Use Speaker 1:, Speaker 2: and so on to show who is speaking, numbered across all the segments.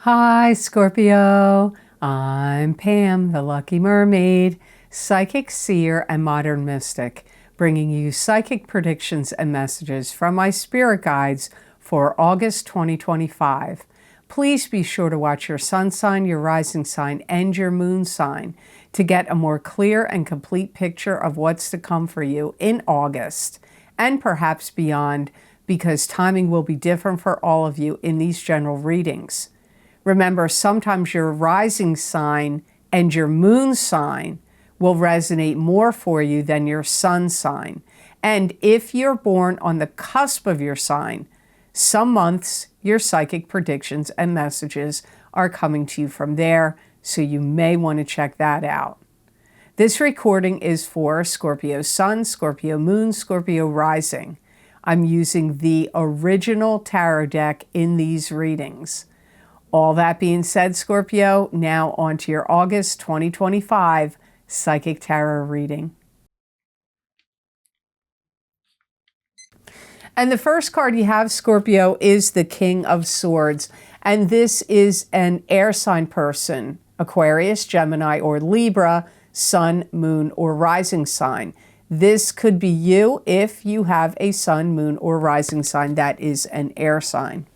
Speaker 1: Hi, Scorpio. I'm Pam, the Lucky Mermaid, psychic seer and modern mystic, bringing you psychic predictions and messages from my spirit guides for August 2025. Please be sure to watch your sun sign, your rising sign, and your moon sign to get a more clear and complete picture of what's to come for you in August and perhaps beyond, because timing will be different for all of you in these general readings. Remember, sometimes your rising sign and your moon sign will resonate more for you than your sun sign. And if you're born on the cusp of your sign, some months your psychic predictions and messages are coming to you from there, so you may want to check that out. This recording is for Scorpio Sun, Scorpio Moon, Scorpio Rising. I'm using the original tarot deck in these readings. All that being said, Scorpio, now on to your August 2025 Psychic Tarot reading. And the first card you have, Scorpio, is the King of Swords. And this is an air sign person, Aquarius, Gemini, or Libra, sun, moon, or rising sign. This could be you if you have a sun, moon, or rising sign that is an air sign.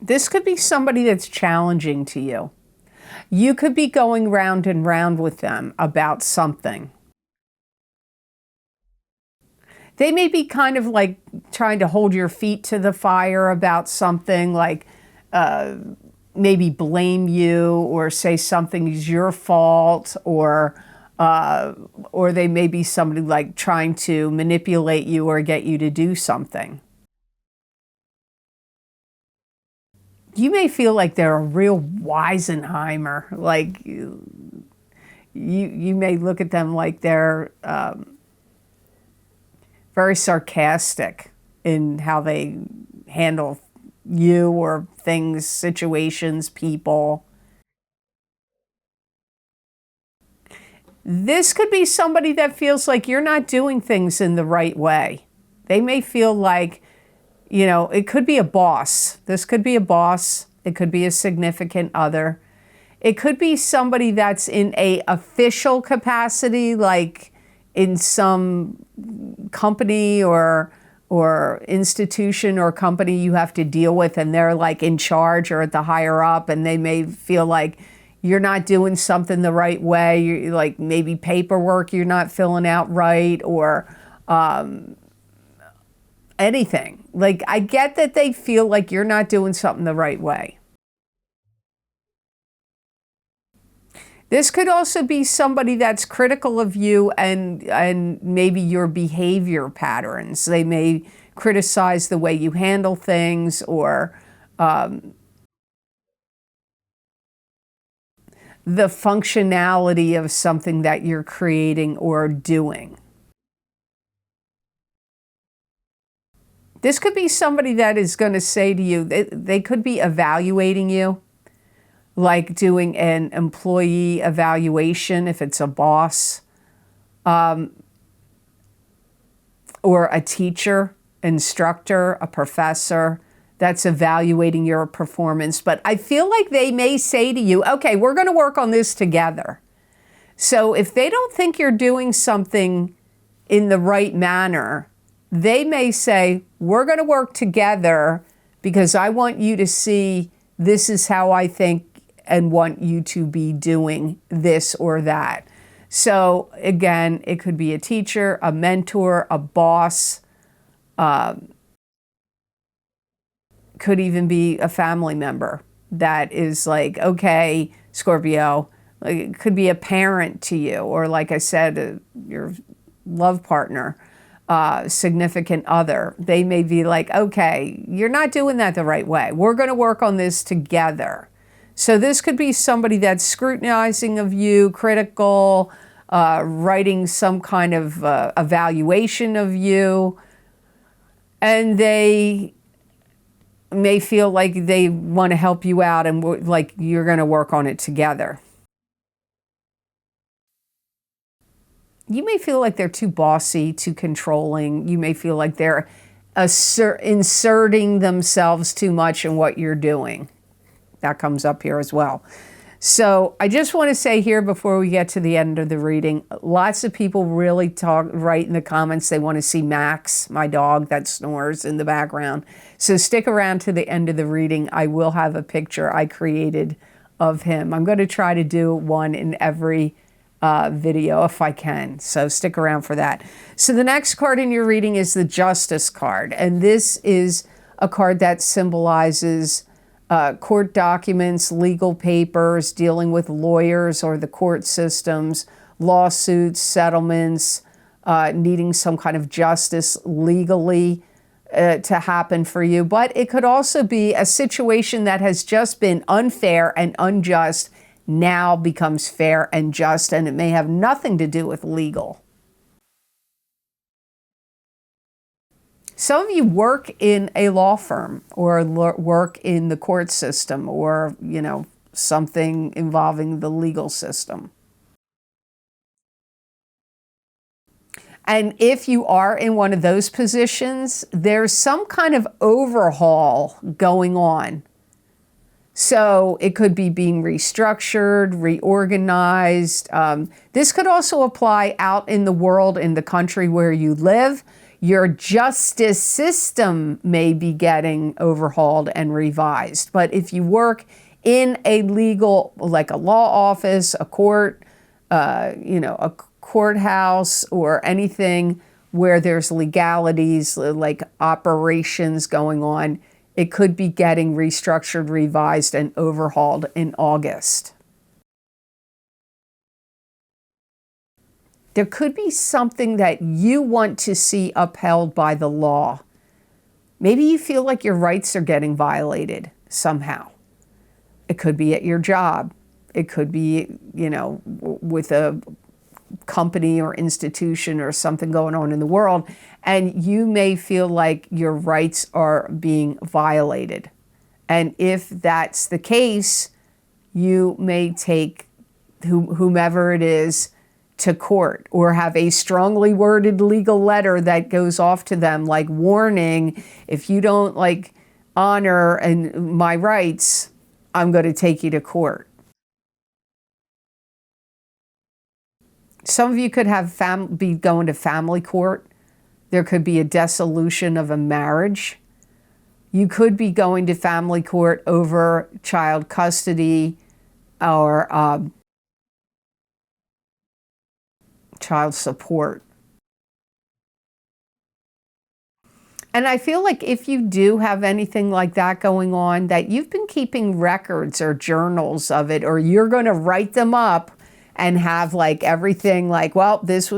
Speaker 1: This could be somebody that's challenging to you. You could be going round and round with them about something. They may be kind of like trying to hold your feet to the fire about something, like maybe blame you or say something is your fault, or they may be somebody like trying to manipulate you or get you to do something. You may feel like they're a real Weisenheimer, like you may look at them like they're very sarcastic in how they handle you or things, situations, people. This could be somebody that feels like you're not doing things in the right way. They may feel like, you know, it could be a boss. This could be a boss. It could be a significant other. It could be somebody that's in a official capacity, like in some company or institution or company you have to deal with, and they're like in charge or at the higher up, and they may feel like you're not doing something the right way. You're like maybe paperwork you're not filling out right, or anything. Like, I get that they feel like you're not doing something the right way. This could also be somebody that's critical of you and maybe your behavior patterns. They may criticize the way you handle things, or the functionality of something that you're creating or doing. This could be somebody that is going to say to you, they could be evaluating you, like doing an employee evaluation if it's a boss, or a teacher, instructor, a professor that's evaluating your performance. But I feel like they may say to you, okay, we're going to work on this together. So if they don't think you're doing something in the right manner, they may say, we're going to work together because I want you to see this is how I think and want you to be doing this or that. So again, it could be a teacher, a mentor, a boss, could even be a family member that is like, okay, Scorpio, like it could be a parent to you, or like I said, your love partner, significant other. They may be like, okay, you're not doing that the right way. We're going to work on this together. So this could be somebody that's scrutinizing of you, critical, writing some kind of evaluation of you, and they may feel like they want to help you out and like you're going to work on it together. You may feel like they're too bossy, too controlling. You may feel like they're inserting themselves too much in what you're doing. That comes up here as well. So I just want to say here before we get to the end of the reading, lots of people really write in the comments they want to see Max, my dog that snores in the background. So stick around to the end of the reading. I will have a picture I created of him. I'm going to try to do one in every video if I can. So stick around for that. So the next card in your reading is the Justice card. And this is a card that symbolizes court documents, legal papers, dealing with lawyers or the court systems, lawsuits, settlements, needing some kind of justice legally to happen for you. But it could also be a situation that has just been unfair and unjust now becomes fair and just, and it may have nothing to do with legal. Some of you work in a law firm or work in the court system or, you know, something involving the legal system. And if you are in one of those positions, there's some kind of overhaul going on. So it could be being restructured, reorganized. This could also apply out in the world, in the country where you live. Your justice system may be getting overhauled and revised. But if you work in a legal, like a law office, a court, you know, a courthouse or anything where there's legalities, like operations going on, it could be getting restructured, revised, and overhauled in August. There could be something that you want to see upheld by the law. Maybe you feel like your rights are getting violated somehow. It could be at your job. It could be, you know, with a company or institution or something going on in the world, and you may feel like your rights are being violated. And if that's the case, you may take whomever it is to court or have a strongly worded legal letter that goes off to them like, warning, if you don't like honor and my rights, I'm going to take you to court. Some of you could have be going to family court. There could be a dissolution of a marriage. You could be going to family court over child custody or child support. And I feel like if you do have anything like that going on, that you've been keeping records or journals of it, or you're going to write them up and have like everything like, well, this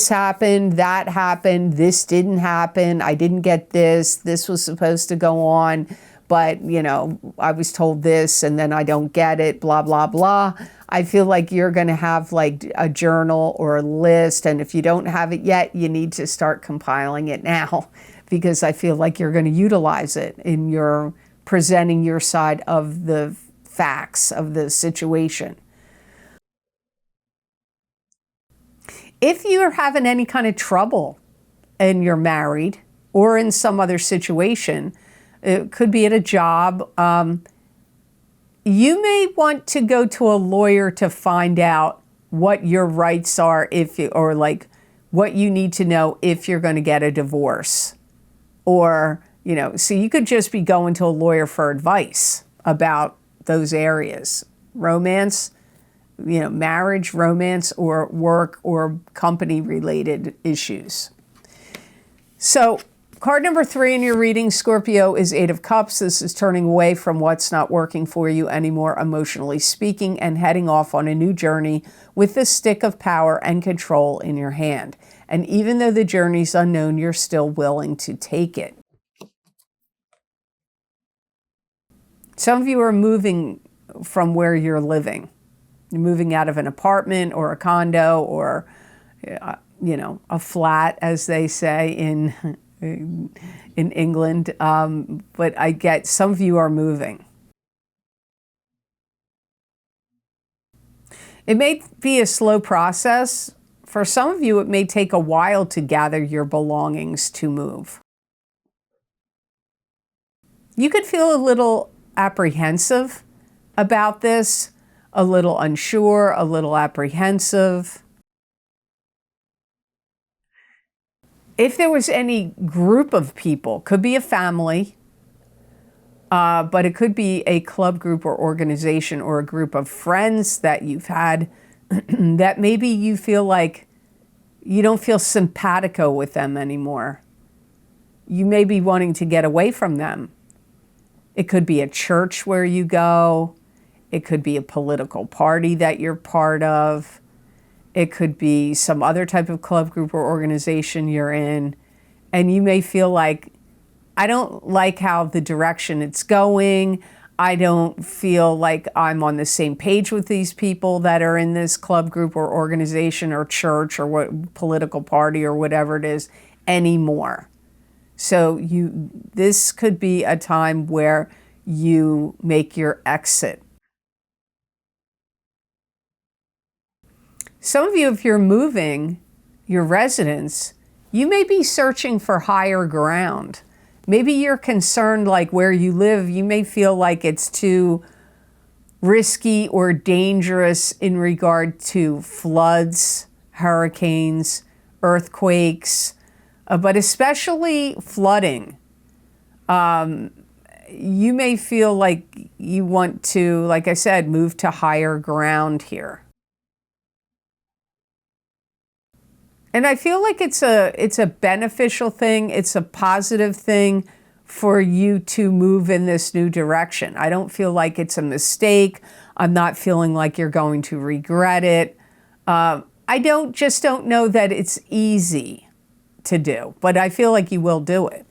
Speaker 1: happened, that happened, this didn't happen, I didn't get this was supposed to go on, but, you know, I was told this and then I don't get it, blah, blah, blah. I feel like you're going to have like a journal or a list. And if you don't have it yet, you need to start compiling it now, because I feel like you're going to utilize it in your presenting your side of the facts of the situation. If you're having any kind of trouble and you're married or in some other situation, it could be at a job, you may want to go to a lawyer to find out what your rights are, or like what you need to know if you're going to get a divorce. Or, you know, so you could just be going to a lawyer for advice about those areas. Romance, you know, marriage, romance, or work or company related issues. So card number 3 in your reading, Scorpio, is 8 of Cups. This is turning away from what's not working for you anymore, emotionally speaking, and heading off on a new journey with the stick of power and control in your hand. And even though the journey's unknown, you're still willing to take it. Some of you are moving from where you're living. You're moving out of an apartment or a condo or, you know, a flat, as they say in England. But I get some of you are moving. It may be a slow process. For some of you, it may take a while to gather your belongings to move. You could feel a little apprehensive about this, a little unsure, a little apprehensive. If there was any group of people, could be a family, but it could be a club group or organization or a group of friends that you've had that maybe you feel like you don't feel simpatico with them anymore. You may be wanting to get away from them. It could be a church where you go. It could be a political party that you're part of. It could be some other type of club group or organization you're in. And you may feel like, I don't like how the direction it's going. I don't feel like I'm on the same page with these people that are in this club group or organization or church or what political party or whatever it is anymore. So this could be a time where you make your exit. Some of you, if you're moving your residence, you may be searching for higher ground. Maybe you're concerned, like where you live, you may feel like it's too risky or dangerous in regard to floods, hurricanes, earthquakes, but especially flooding. You may feel like you want to, like I said, move to higher ground here. And I feel like it's a beneficial thing. It's a positive thing for you to move in this new direction. I don't feel like it's a mistake. I'm not feeling like you're going to regret it. I just don't know that it's easy to do, but I feel like you will do it.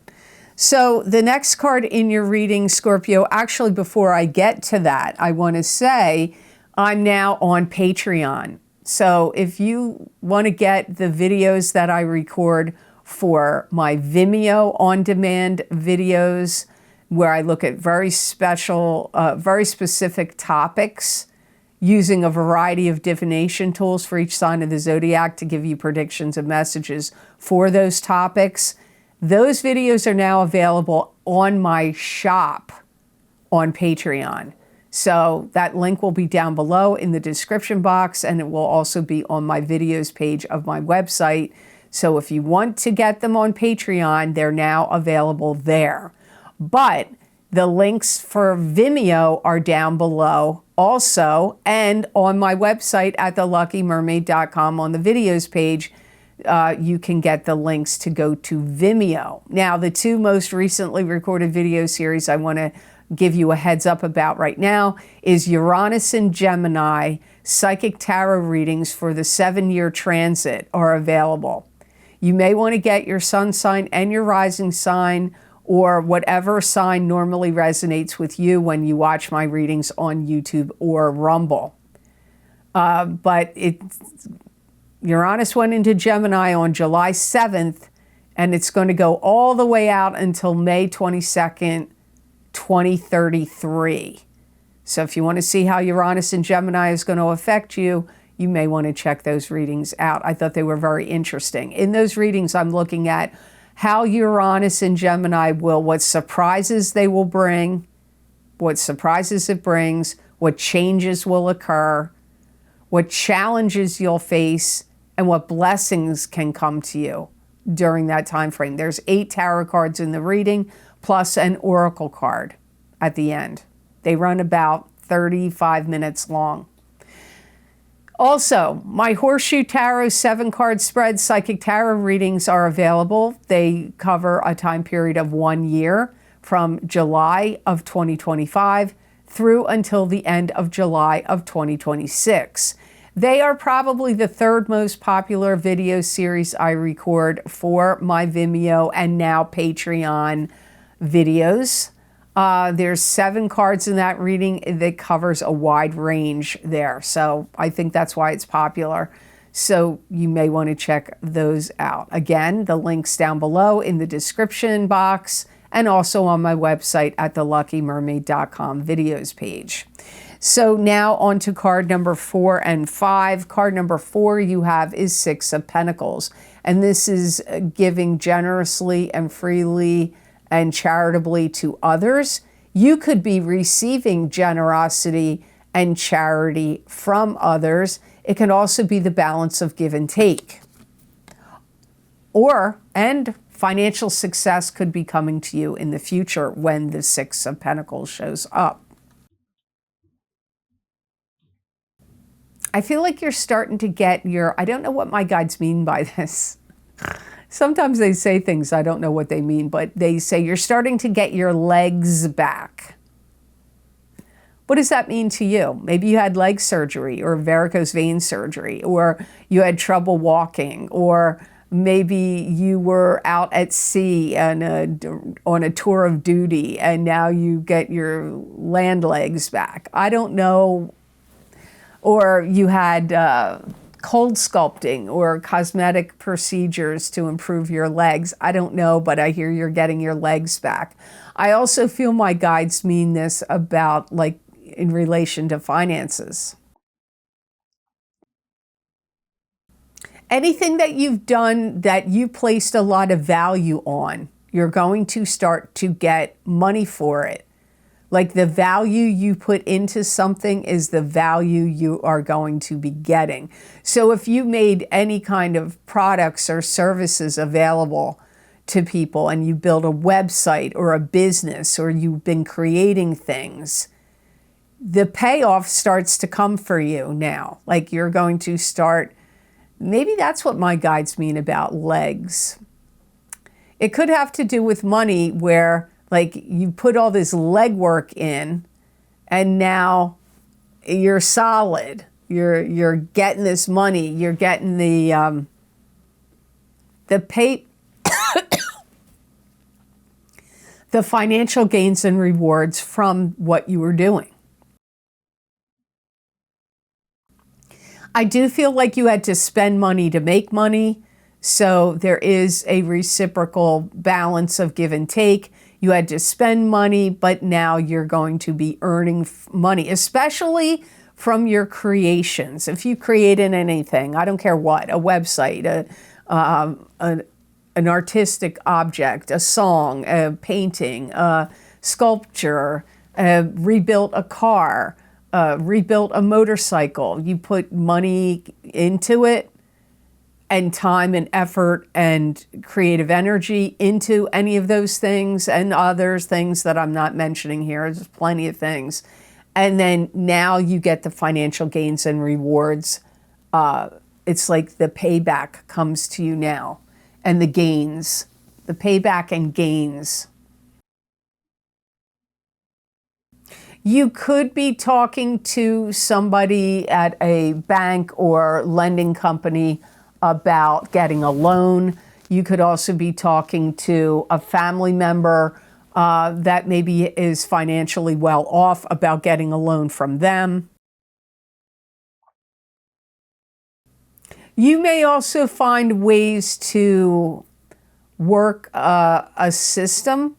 Speaker 1: So the next card in your reading, Scorpio, actually before I get to that, I want to say I'm now on Patreon. So if you want to get the videos that I record for my Vimeo on-demand videos, where I look at very special, very specific topics using a variety of divination tools for each sign of the zodiac to give you predictions and messages for those topics, those videos are now available on my shop on Patreon. So that link will be down below in the description box, and it will also be on my videos page of my website. So if you want to get them on Patreon, they're now available there. But the links for Vimeo are down below also, and on my website at theluckymermaid.com on the videos page, you can get the links to go to Vimeo. Now, the two most recently recorded video series I want to give you a heads up about right now is Uranus and Gemini psychic tarot readings for the 7-year transit are available. You may want to get your sun sign and your rising sign, or whatever sign normally resonates with you when you watch my readings on YouTube or Rumble. But Uranus went into Gemini on July 7th, and it's going to go all the way out until May 22nd, 2033. So if you want to see how Uranus and Gemini is going to affect you, you may want to check those readings out. I thought they were very interesting. In those readings, I'm looking at how Uranus and Gemini what surprises they will bring, what surprises it brings, what changes will occur, what challenges you'll face, and what blessings can come to you during that time frame. There's 8 tarot cards in the reading, plus an oracle card at the end. They run about 35 minutes long. Also, my Horseshoe Tarot 7-card spread psychic tarot readings are available. They cover a time period of 1 year from July of 2025 through until the end of July of 2026. They are probably the 3rd most popular video series I record for my Vimeo and now Patreon videos. There's 7 cards in that reading that covers a wide range there. So I think that's why it's popular. So you may want to check those out. Again, the link's down below in the description box and also on my website at theluckymermaid.com videos page. So now on to card number 4 and 5. Card number 4 you have is 6 of Pentacles. And this is giving generously and freely and charitably to others. You could be receiving generosity and charity from others. It can also be the balance of give and take. And financial success could be coming to you in the future when the Six of Pentacles shows up. I feel like you're starting to get I don't know what my guides mean by this. Sometimes they say things, I don't know what they mean, but they say you're starting to get your legs back. What does that mean to you? Maybe you had leg surgery or varicose vein surgery, or you had trouble walking, or maybe you were out at sea and on a tour of duty and now you get your land legs back. I don't know. Or you had cold sculpting or cosmetic procedures to improve your legs. I don't know, but I hear you're getting your legs back. I also feel my guides mean this about, like, in relation to finances. Anything that you've done that you placed a lot of value on, you're going to start to get money for it. Like, the value you put into something is the value you are going to be getting. So if you made any kind of products or services available to people and you build a website or a business, or you've been creating things, the payoff starts to come for you now. Like, you're going to start, maybe that's what my guides mean about legs. It could have to do with money, where, like, you put all this legwork in and now you're solid. You're getting this money. You're getting the pay, the financial gains and rewards from what you were doing. I do feel like you had to spend money to make money. So there is a reciprocal balance of give and take. You had to spend money, but now you're going to be earning money, especially from your creations. If you created anything, I don't care what, a website, an artistic object, a song, a painting, a sculpture, rebuilt a car, rebuilt a motorcycle, you put money into it, and time and effort and creative energy into any of those things and other things that I'm not mentioning here. There's plenty of things. And then now you get the financial gains and rewards. It's like the payback comes to you now, and the gains, the payback and gains. You could be talking to somebody at a bank or lending company about getting a loan. You could also be talking to a family member that maybe is financially well off, about getting a loan from them. You may also find ways to work a system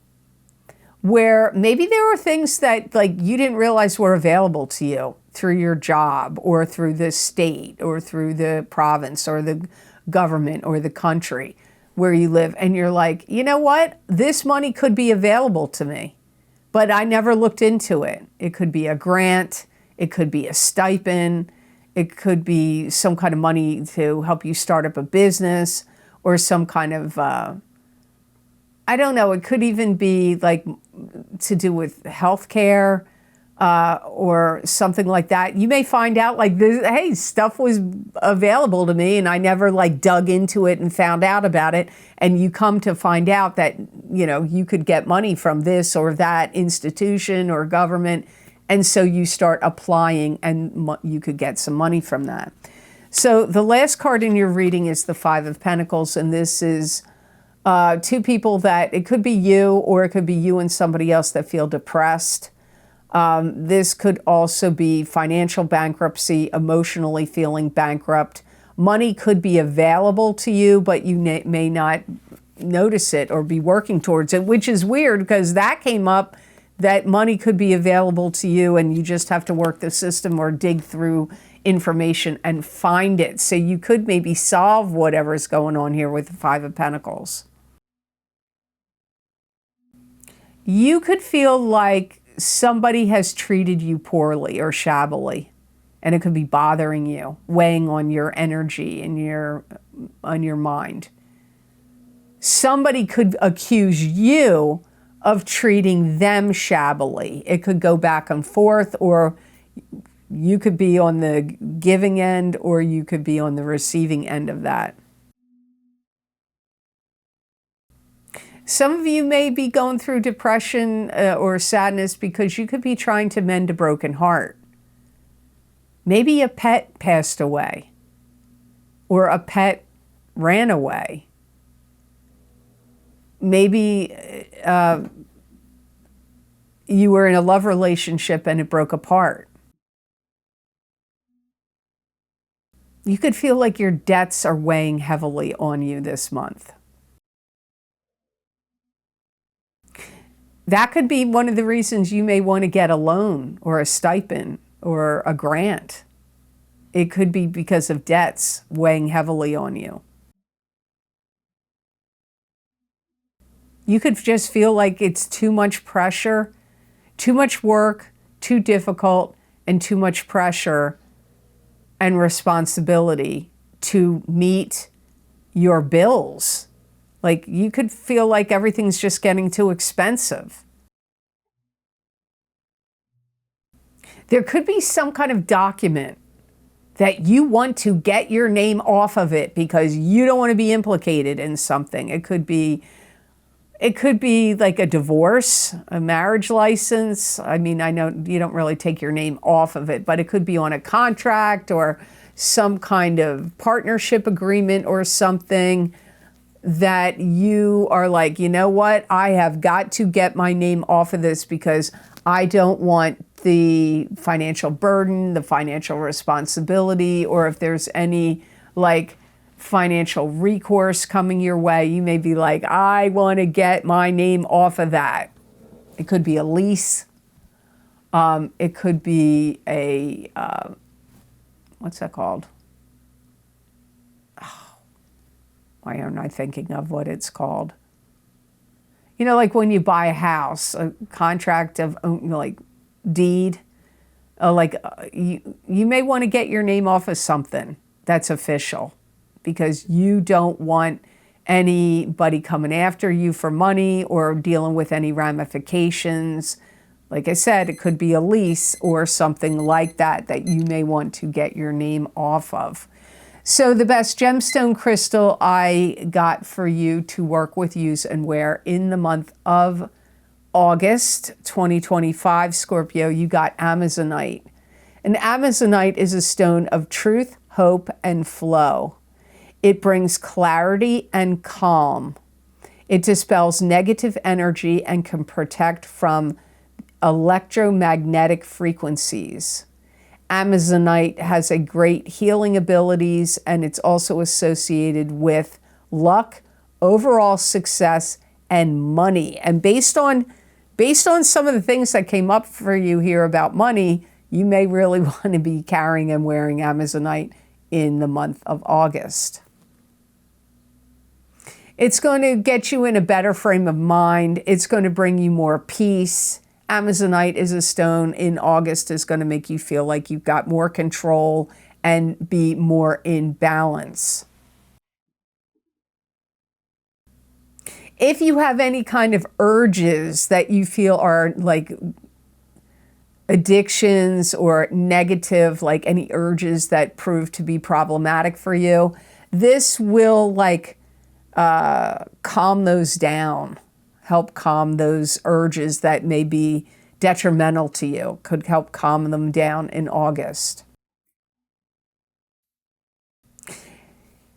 Speaker 1: where maybe there were things that, like, you didn't realize were available to you through your job or through the state or through the province or the government or the country where you live. And you're like, you know what? This money could be available to me, but I never looked into it. It could be a grant. It could be a stipend. It could be some kind of money to help you start up a business, or some kind of, I don't know, it could even be like to do with healthcare or something like that. You may find out, like, this, hey, stuff was available to me and I never, like, dug into it and found out about it. And you come to find out that, you know, you could get money from this or that institution or government. And so you start applying and you could get some money from that. So the last card in your reading is the Five of Pentacles. And this is two people that, it could be you or it could be you and somebody else that feel depressed. This could also be financial bankruptcy, emotionally feeling bankrupt. Money could be available to you, but you may not notice it or be working towards it, which is weird because that came up, that money could be available to you and you just have to work the system or dig through information and find it. So you could maybe solve whatever's going on here with the Five of Pentacles. You could feel like somebody has treated you poorly or shabbily, and it could be bothering you, weighing on your energy and on your mind. Somebody could accuse you of treating them shabbily. It could go back and forth, or you could be on the giving end, or you could be on the receiving end of that. Some of you may be going through depression or sadness because you could be trying to mend a broken heart. Maybe a pet passed away, or a pet ran away. Maybe you were in a love relationship and it broke apart. You could feel like your debts are weighing heavily on you this month. That could be one of the reasons you may want to get a loan or a stipend or a grant. It could be because of debts weighing heavily on you. You could just feel like it's too much pressure, too much work, too difficult, and too much pressure and responsibility to meet your bills. Like, you could feel like everything's just getting too expensive. There could be some kind of document that you want to get your name off of it because you don't want to be implicated in something. It could be like a divorce, a marriage license. I mean, I know you don't really take your name off of it, but it could be on a contract or some kind of partnership agreement or something that you are like, you know what, I have got to get my name off of this because I don't want the financial burden, the financial responsibility, or if there's any like financial recourse coming your way, you may be like, I want to get my name off of that. It could be a lease. It could be a, what's that called? Oh, why am I thinking of what it's called? You know, like when you buy a house, a contract of like deed, you may want to get your name off of something that's official because you don't want anybody coming after you for money or dealing with any ramifications. Like I said, it could be a lease or something like that that you may want to get your name off of. So the best gemstone crystal I got for you to work with, use, and wear in the month of August 2025, Scorpio, you got Amazonite. And Amazonite is a stone of truth, hope, and flow. It brings clarity and calm. It dispels negative energy and can protect from electromagnetic frequencies. Amazonite has a great healing abilities, and it's also associated with luck, overall success, and money. And based on some of the things that came up for you here about money, you may really want to be carrying and wearing Amazonite in the month of August. It's going to get you in a better frame of mind. It's going to bring you more peace. Amazonite is a stone in August is going to make you feel like you've got more control and be more in balance. If you have any kind of urges that you feel are like addictions or negative, like any urges that prove to be problematic for you, this will like calm those down, help calm those urges that may be detrimental to you, could help calm them down in August.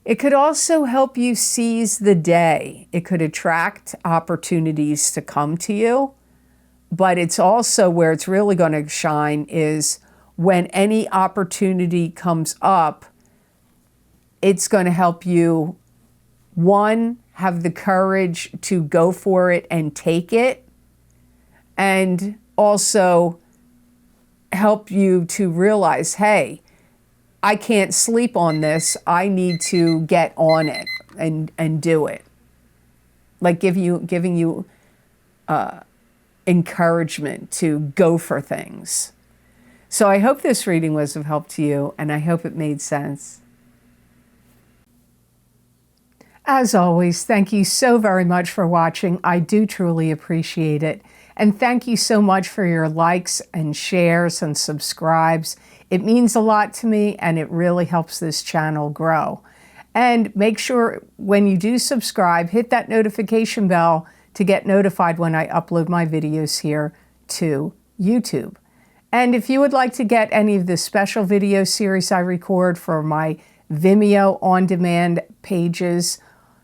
Speaker 1: It could also help you seize the day. It could attract opportunities to come to you, but it's also where it's really going to shine is when any opportunity comes up, it's going to help you, one, have the courage to go for it and take it, and also help you to realize, hey, I can't sleep on this. I need to get on it and do it. Like giving you encouragement to go for things. So I hope this reading was of help to you, and I hope it made sense. As always, thank you so very much for watching. I do truly appreciate it. And thank you so much for your likes and shares and subscribes. It means a lot to me, and it really helps this channel grow. And make sure when you do subscribe, hit that notification bell to get notified when I upload my videos here to YouTube. And if you would like to get any of the special video series I record for my Vimeo on-demand pages,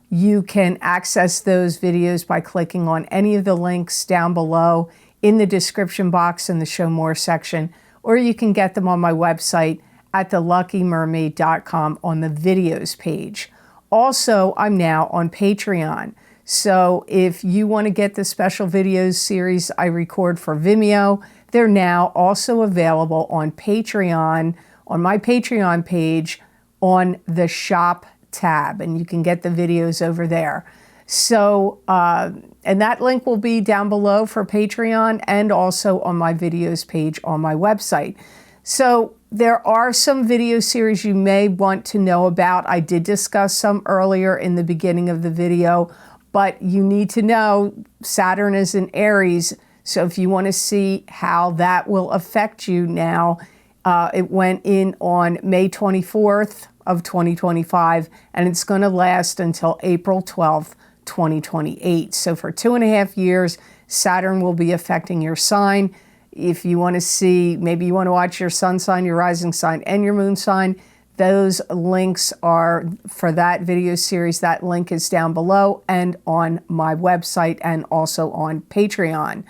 Speaker 1: you can access those videos by clicking on any of the links down below in the description box in the Show More section, or you can get them on my website at theluckymermaid.com on the videos page. Also, I'm now on Patreon. So if you want to get the special videos series I record for Vimeo, they're now also available on Patreon, on my Patreon page on the shop tab, and you can get the videos over there. So, and that link will be down below for Patreon and also on my videos page on my website. So there are some video series you may want to know about. I did discuss some earlier in the beginning of the video, but you need to know Saturn is in Aries. So if you want to see how that will affect you now, it went in on May 24th of 2025, and it's going to last until April 12th, 2028. So for 2.5 years, Saturn will be affecting your sign. If you want to see, maybe you want to watch your sun sign, your rising sign, and your moon sign, those links are for that video series. That link is down below and on my website and also on Patreon.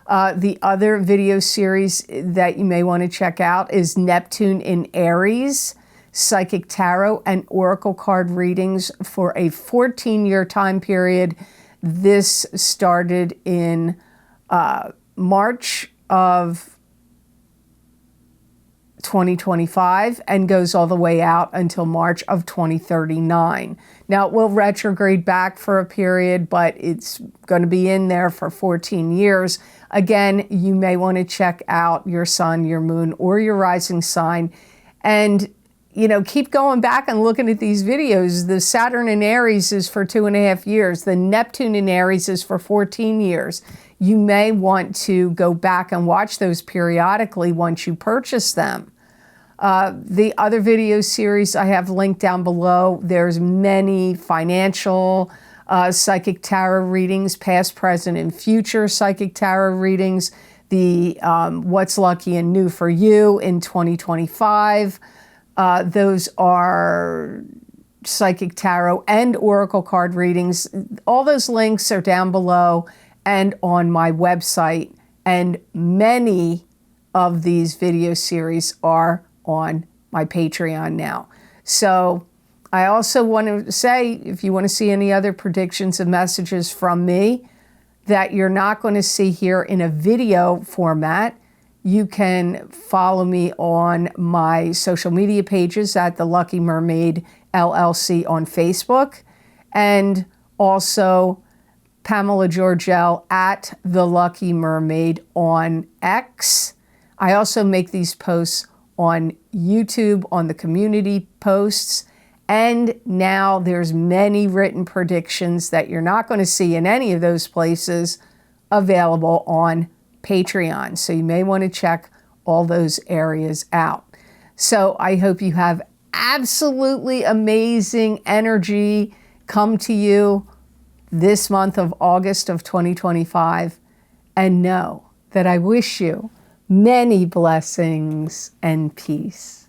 Speaker 1: The other video series that you may want to check out is Neptune in Aries, Psychic Tarot and Oracle card readings for a 14-year time period. This started in March of 2025 and goes all the way out until March of 2039. Now, it will retrograde back for a period, but it's going to be in there for 14 years. Again, you may want to check out your sun, your moon, or your rising sign, and keep going back and looking at these videos. The Saturn in Aries is for 2.5 years. The Neptune in Aries is for 14 years. You may want to go back and watch those periodically once you purchase them. The other video series I have linked down below. There's many financial psychic tarot readings, past, present, and future psychic tarot readings. The What's Lucky and New for You in 2025. Those are psychic tarot and oracle card readings. All those links are down below and on my website, and many of these video series are on my Patreon now. So I also want to say, if you want to see any other predictions and messages from me that you're not going to see here in a video format, you can follow me on my social media pages at the Lucky Mermaid LLC on Facebook, and also Pamela Georgel at the Lucky Mermaid on X. I also make these posts on YouTube on the community posts, and now there's many written predictions that you're not going to see in any of those places available on Patreon. So you may want to check all those areas out. So I hope you have absolutely amazing energy come to you this month of August of 2025, and know that I wish you many blessings and peace.